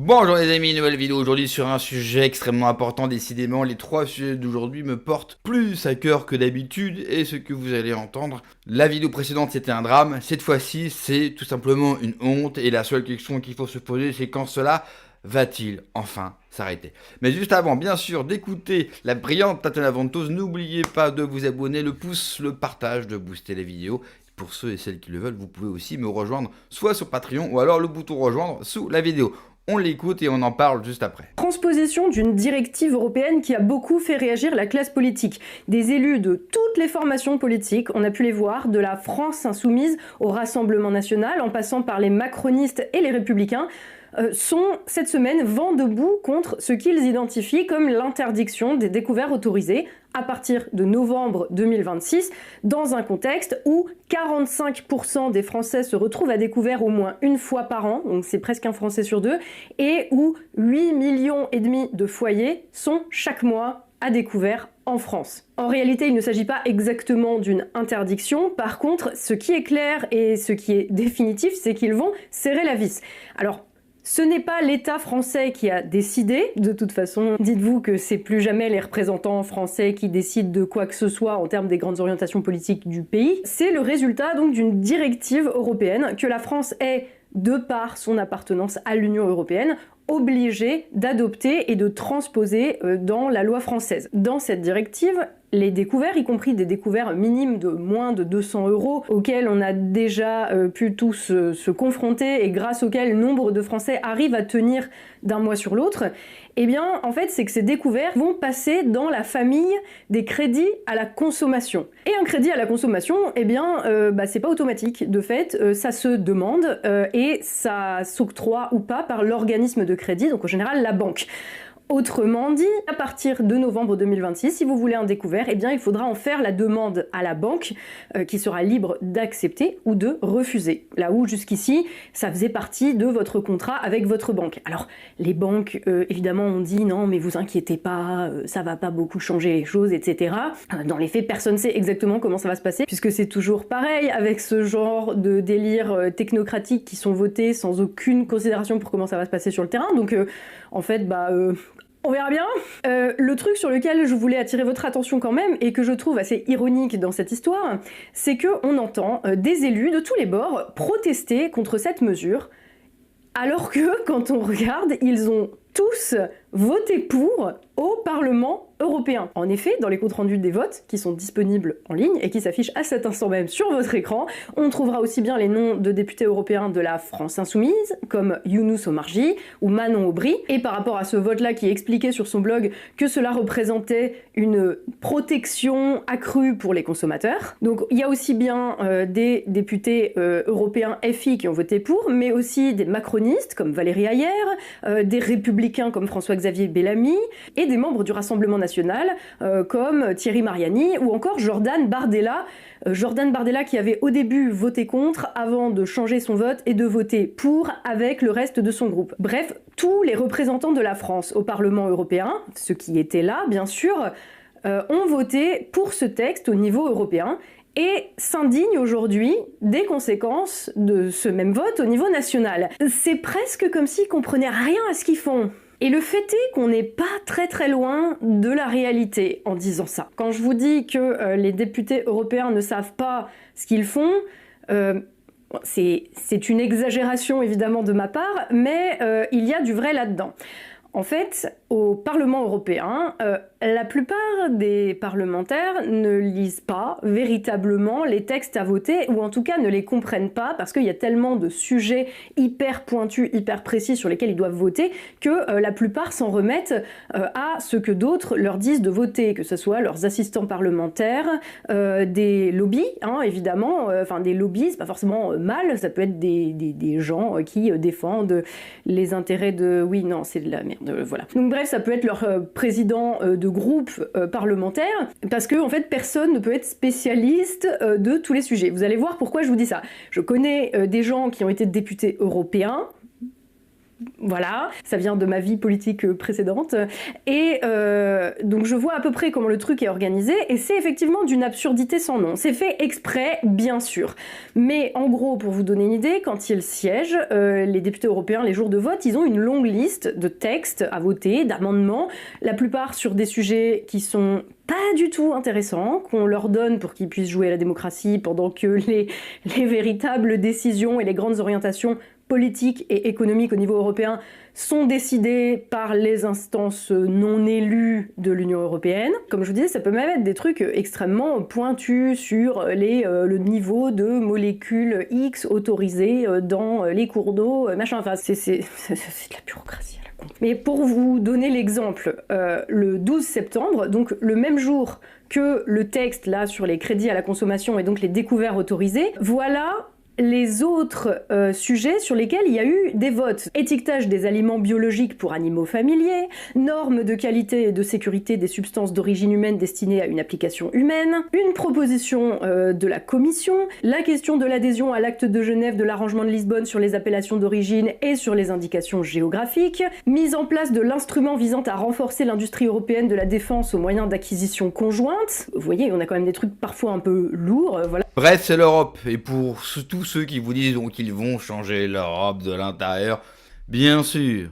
Bonjour les amis, nouvelle vidéo aujourd'hui sur un sujet extrêmement important. Décidément, les trois sujets d'aujourd'hui me portent plus à cœur que d'habitude et ce que vous allez entendre. La vidéo précédente c'était un drame, cette fois-ci c'est tout simplement une honte et la seule question qu'il faut se poser c'est quand cela va-t-il enfin s'arrêter. Mais juste avant, bien sûr, d'écouter la brillante Tatiana Ventose, n'oubliez pas de vous abonner, le pouce, le partage, de booster les vidéos. Pour ceux et celles qui le veulent, vous pouvez aussi me rejoindre soit sur Patreon ou alors le bouton rejoindre sous la vidéo. On l'écoute et on en parle juste après. Transposition d'une directive européenne qui a beaucoup fait réagir la classe politique. Des élus de toutes les formations politiques, on a pu les voir, de la France insoumise au Rassemblement national, en passant par les macronistes et les républicains, sont cette semaine vent debout contre ce qu'ils identifient comme l'interdiction des découvertes autorisées à partir de novembre 2026, dans un contexte où 45% des Français se retrouvent à découvert au moins une fois par an, donc c'est presque un Français sur deux, et où 8,5 millions de foyers sont chaque mois à découvert en France. En réalité, il ne s'agit pas exactement d'une interdiction, par contre, ce qui est clair et ce qui est définitif, c'est qu'ils vont serrer la vis. Alors, ce n'est pas l'État français qui a décidé, de toute façon, dites-vous que c'est plus jamais les représentants français qui décident de quoi que ce soit en termes des grandes orientations politiques du pays, c'est le résultat donc d'une directive européenne que la France est, de par son appartenance à l'Union européenne, obligée d'adopter et de transposer dans la loi française. Dans cette directive, les découverts, y compris des découverts minimes de moins de 200 € auxquels on a déjà pu tous se confronter et grâce auxquels nombre de Français arrivent à tenir d'un mois sur l'autre, eh bien en fait c'est que ces découverts vont passer dans la famille des crédits à la consommation. Et un crédit à la consommation, eh bien c'est pas automatique. De fait, ça se demande et ça s'octroie ou pas par l'organisme de crédit, donc en général la banque. Autrement dit, à partir de novembre 2026, si vous voulez un découvert, eh bien il faudra en faire la demande à la banque qui sera libre d'accepter ou de refuser. Là où jusqu'ici, ça faisait partie de votre contrat avec votre banque. Alors les banques, évidemment, ont dit non mais vous inquiétez pas, ça va pas beaucoup changer les choses, etc. Dans les faits, personne ne sait exactement comment ça va se passer, puisque c'est toujours pareil avec ce genre de délires technocratiques qui sont votés sans aucune considération pour comment ça va se passer sur le terrain. Donc en fait, on verra bien. Le truc sur lequel je voulais attirer votre attention quand même, et que je trouve assez ironique dans cette histoire, c'est qu'on entend des élus de tous les bords protester contre cette mesure, alors que, quand on regarde, ils ont tous voté pour au Parlement européen. En effet, dans les comptes rendus des votes, qui sont disponibles en ligne et qui s'affichent à cet instant même sur votre écran, on trouvera aussi bien les noms de députés européens de la France insoumise, comme Younous Omarjee ou Manon Aubry, et par rapport à ce vote-là qui expliquait sur son blog que cela représentait une protection accrue pour les consommateurs. Donc il y a aussi bien des députés européens FI qui ont voté pour, mais aussi des macronistes comme Valérie Hayer, des républicains comme François-Xavier Bellamy, et des membres du Rassemblement national comme Thierry Mariani ou encore Jordan Bardella. Jordan Bardella qui avait au début voté contre avant de changer son vote et de voter pour avec le reste de son groupe. Bref, tous les représentants de la France au Parlement européen, ceux qui étaient là bien sûr, ont voté pour ce texte au niveau européen et s'indignent aujourd'hui des conséquences de ce même vote au niveau national. C'est presque comme s'ils comprenaient rien à ce qu'ils font. Et le fait est qu'on n'est pas très loin de la réalité en disant ça. Quand je vous dis que les députés européens ne savent pas ce qu'ils font, c'est une exagération évidemment de ma part, mais il y a du vrai là-dedans. En fait, au Parlement européen, la plupart des parlementaires ne lisent pas véritablement les textes à voter, ou en tout cas ne les comprennent pas, parce qu'il y a tellement de sujets hyper pointus, hyper précis sur lesquels ils doivent voter, que la plupart s'en remettent à ce que d'autres leur disent de voter, que ce soit leurs assistants parlementaires, des lobbies, hein, évidemment, enfin des lobbies, c'est pas forcément mal, ça peut être des gens qui défendent les intérêts de... Oui, non, c'est de la merde. Voilà. Donc bref, ça peut être leur président de groupe parlementaire, parce que en fait personne ne peut être spécialiste de tous les sujets. Vous allez voir pourquoi je vous dis ça. Je connais des gens qui ont été députés européens, Voilà, ça vient de ma vie politique précédente. Et donc je vois à peu près comment le truc est organisé, et c'est effectivement d'une absurdité sans nom. C'est fait exprès, bien sûr. Mais en gros, pour vous donner une idée, quand ils siègent, les députés européens, les jours de vote, ils ont une longue liste de textes à voter, d'amendements, la plupart sur des sujets qui sont pas du tout intéressants, qu'on leur donne pour qu'ils puissent jouer à la démocratie, pendant que les véritables décisions et les grandes orientations politiques et économiques au niveau européen sont décidées par les instances non élues de l'Union européenne. Comme je vous disais, ça peut même être des trucs extrêmement pointus sur le niveau de molécules X autorisées dans les cours d'eau, machin. Enfin, c'est de la bureaucratie à la con. Mais pour vous donner l'exemple, le 12 septembre, donc le même jour que le texte là sur les crédits à la consommation et donc les découvertes autorisées, voilà les autres sujets sur lesquels il y a eu des votes. Étiquetage des aliments biologiques pour animaux familiers, normes de qualité et de sécurité des substances d'origine humaine destinées à une application humaine, une proposition de la Commission, la question de l'adhésion à l'acte de Genève de l'arrangement de Lisbonne sur les appellations d'origine et sur les indications géographiques, mise en place de l'instrument visant à renforcer l'industrie européenne de la défense aux moyens d'acquisition conjointe. Vous voyez, on a quand même des trucs parfois un peu lourds, voilà. Bref, c'est l'Europe, et pour tous ceux qui vous disent qu'ils vont changer l'Europe de l'intérieur, bien sûr,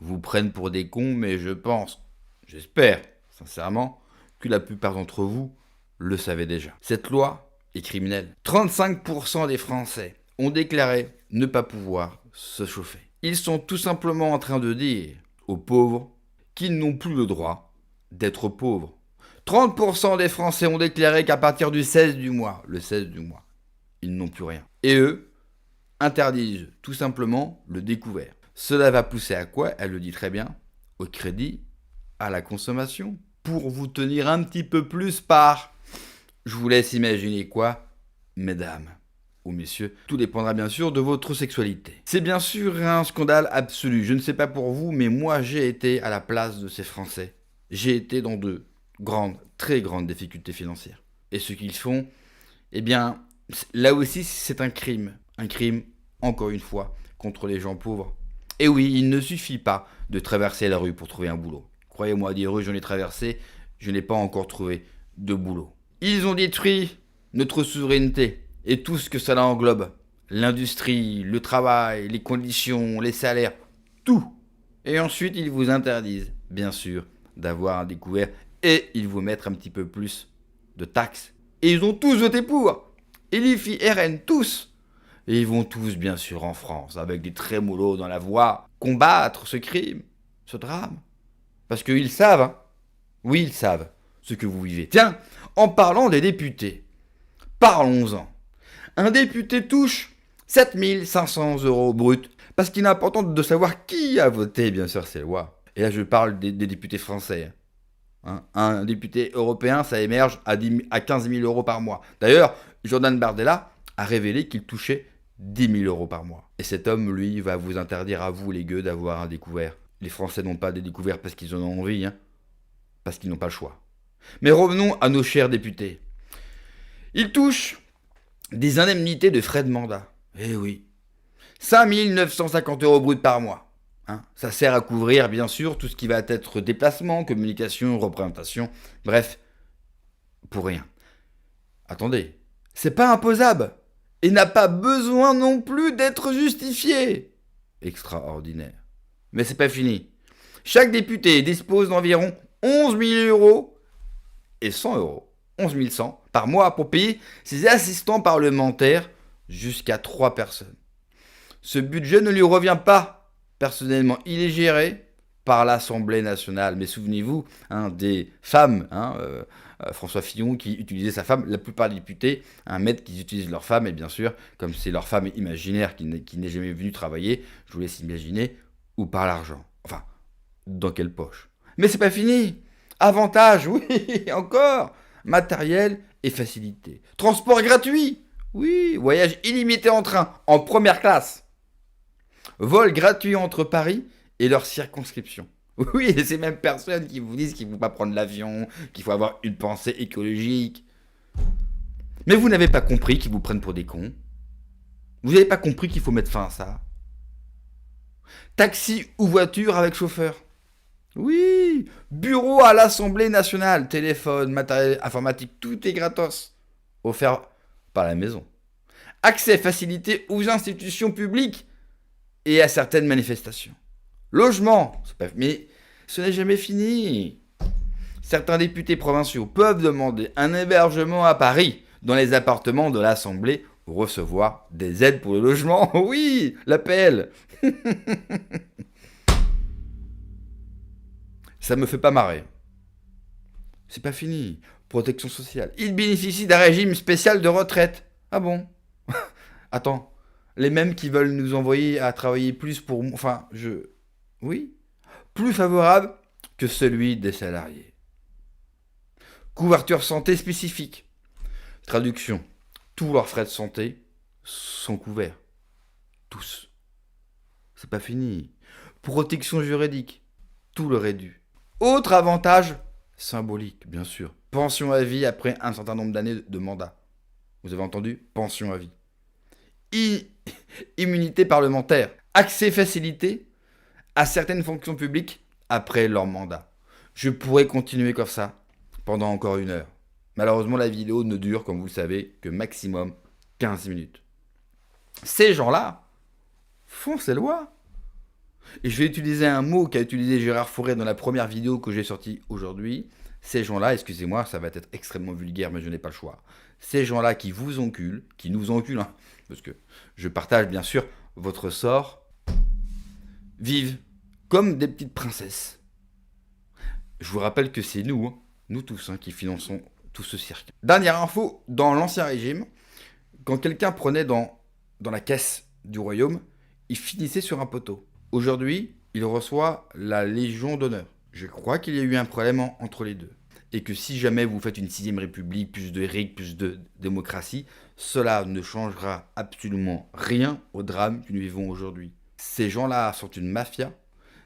vous prennent pour des cons, mais je pense, j'espère, sincèrement, que la plupart d'entre vous le savaient déjà. Cette loi est criminelle. 35% des Français ont déclaré ne pas pouvoir se chauffer. Ils sont tout simplement en train de dire aux pauvres qu'ils n'ont plus le droit d'être pauvres. 30% des Français ont déclaré qu'à partir du 16 du mois, ils n'ont plus rien. Et eux interdisent tout simplement le découvert. Cela va pousser à quoi? Elle le dit très bien, au crédit à la consommation. Pour vous tenir un petit peu plus par, je vous laisse imaginer quoi, mesdames ou messieurs, tout dépendra bien sûr de votre sexualité. C'est bien sûr un scandale absolu. Je ne sais pas pour vous, mais moi j'ai été à la place de ces Français. J'ai été dans très grandes difficultés financières. Et ce qu'ils font, eh bien, là aussi, c'est un crime. Un crime, encore une fois, contre les gens pauvres. Et oui, il ne suffit pas de traverser la rue pour trouver un boulot. Croyez-moi, des rues, j'en ai traversé, je n'ai pas encore trouvé de boulot. Ils ont détruit notre souveraineté et tout ce que cela englobe. L'industrie, le travail, les conditions, les salaires, tout. Et ensuite, ils vous interdisent, bien sûr, d'avoir un découvert et ils vous mettent un petit peu plus de taxes. Et ils ont tous voté pour. Et les filles RN, tous. Et ils vont tous, bien sûr, en France, avec des trémolos dans la voix, combattre ce crime, ce drame. Parce qu'ils savent, hein. Oui, ils savent ce que vous vivez. Tiens, en parlant des députés, parlons-en. Un député touche 7 500 € brut, parce qu'il est important de savoir qui a voté, bien sûr, ces lois. Et là, je parle des députés français. Hein. Un député européen, ça émerge à 15 000 € par mois. D'ailleurs, Jordan Bardella a révélé qu'il touchait 10 000 € par mois. Et cet homme, lui, va vous interdire à vous, les gueux, d'avoir un découvert. Les Français n'ont pas des découverts parce qu'ils en ont envie, hein, parce qu'ils n'ont pas le choix. Mais revenons à nos chers députés. Ils touchent des indemnités de frais de mandat. Eh oui. 5 950 € brut par mois. Hein, ça sert à couvrir, bien sûr, tout ce qui va être déplacement, communication, représentation, bref, pour rien. Attendez, c'est pas imposable et n'a pas besoin non plus d'être justifié. Extraordinaire. Mais c'est pas fini. Chaque député dispose d'environ 11 000 € et 100 €, 11 100 par mois pour payer ses assistants parlementaires jusqu'à 3 personnes. Ce budget ne lui revient pas. Personnellement, il est géré par l'Assemblée nationale. Mais souvenez-vous des femmes, François Fillon qui utilisait sa femme, la plupart des députés, mettent qu'ils utilisent leur femme, et bien sûr, comme c'est leur femme imaginaire qui n'est jamais venue travailler, je vous laisse imaginer, ou par l'argent. Enfin, dans quelle poche. Mais c'est pas fini. Avantage, oui, encore. Matériel et facilité. Transport gratuit, oui. Voyage illimité en train, en première classe. Vol gratuit entre Paris et leur circonscription. Oui, et ces mêmes personnes qui vous disent qu'il ne faut pas prendre l'avion, qu'il faut avoir une pensée écologique. Mais vous n'avez pas compris qu'ils vous prennent pour des cons. Vous n'avez pas compris qu'il faut mettre fin à ça. Taxi ou voiture avec chauffeur. Oui, bureau à l'Assemblée nationale, téléphone, matériel informatique, tout est gratos. Offert par la maison. Accès facilité aux institutions publiques et à certaines manifestations. Logement, mais ce n'est jamais fini. Certains députés provinciaux peuvent demander un hébergement à Paris dans les appartements de l'Assemblée ou recevoir des aides pour le logement. Oui, l'APL. Ça me fait pas marrer. C'est pas fini. Protection sociale. Ils bénéficient d'un régime spécial de retraite. Ah bon? Attends. Les mêmes qui veulent nous envoyer à travailler plus pour... Enfin, Oui. Plus favorable que celui des salariés. Couverture santé spécifique. Traduction. Tous leurs frais de santé sont couverts. Tous. C'est pas fini. Protection juridique. Tout leur est dû. Autre avantage symbolique, bien sûr. Pension à vie après un certain nombre d'années de mandat. Vous avez entendu? Pension à vie. Immunité parlementaire. Accès facilité à certaines fonctions publiques après leur mandat. Je pourrais continuer comme ça pendant encore 1 heure. Malheureusement, la vidéo ne dure, comme vous le savez, que maximum 15 minutes. Ces gens-là font ces lois. Et je vais utiliser un mot qu'a utilisé Gérard Fauré dans la première vidéo que j'ai sortie aujourd'hui. Ces gens-là, excusez-moi, ça va être extrêmement vulgaire, mais je n'ai pas le choix. Ces gens-là qui vous enculent, qui nous enculent, hein, parce que je partage bien sûr votre sort, vivent comme des petites princesses. Je vous rappelle que c'est nous, nous tous, qui finançons tout ce cirque. Dernière info, dans l'Ancien Régime, quand quelqu'un prenait dans la caisse du royaume, il finissait sur un poteau. Aujourd'hui, il reçoit la Légion d'honneur. Je crois qu'il y a eu un problème entre les deux. Et que si jamais vous faites une 6ème République, plus de RIC, plus de démocratie, cela ne changera absolument rien au drame que nous vivons aujourd'hui. Ces gens-là sont une mafia,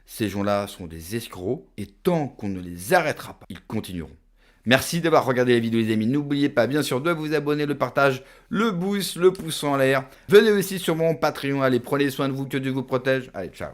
ces gens-là sont des escrocs, et tant qu'on ne les arrêtera pas, ils continueront. Merci d'avoir regardé la vidéo les amis, n'oubliez pas bien sûr de vous abonner, le partage, le boost, le pouce en l'air. Venez aussi sur mon Patreon, allez prenez soin de vous, que Dieu vous protège, allez ciao.